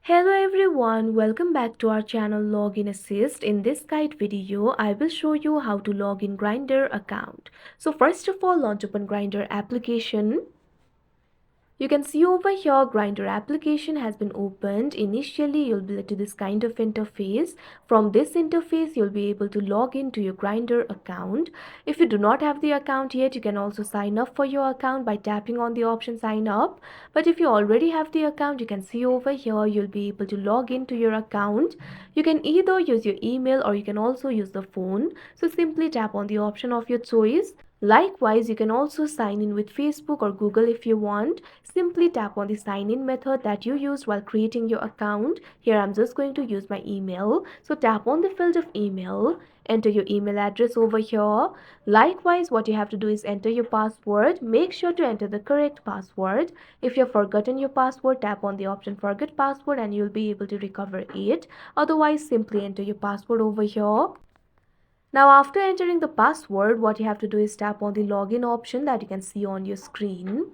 Hello everyone, welcome back to our channel Login Assist. In this guide video, I will show you how to log in Grindr account. So first of all, launch open Grindr application. You can see over here Grindr application has been opened. Initially, you'll be led to this kind of interface. From this interface, you'll be able to log into your Grindr account. If you do not have the account yet, you can also sign up for your account by tapping on the option sign up. But if you already have the account, you can see over here you'll be able to log into your account. You can either use your email or you can also use the phone. So simply tap on the option of your choice. Likewise, you can also sign in with Facebook or Google if you want. Simply tap on the sign in method that you used while creating your account. Here I'm just going to use my email. So tap on the field of email, enter your email address over here. Likewise, what you have to do is enter your password. Make sure to enter the correct password. If you've forgotten your password, tap on the option forget password and you'll be able to recover it. Otherwise, simply enter your password over here. Now after entering the password, what you have to do is tap on the login option that you can see on your screen.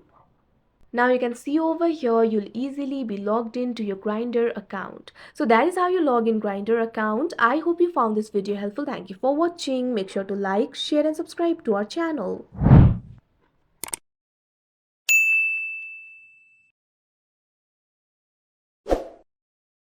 Now you can see over here you'll easily be logged into your Grindr account. So that is how you log in Grindr account. I hope you found this video helpful. Thank you for watching. Make sure to like, share and subscribe to our channel.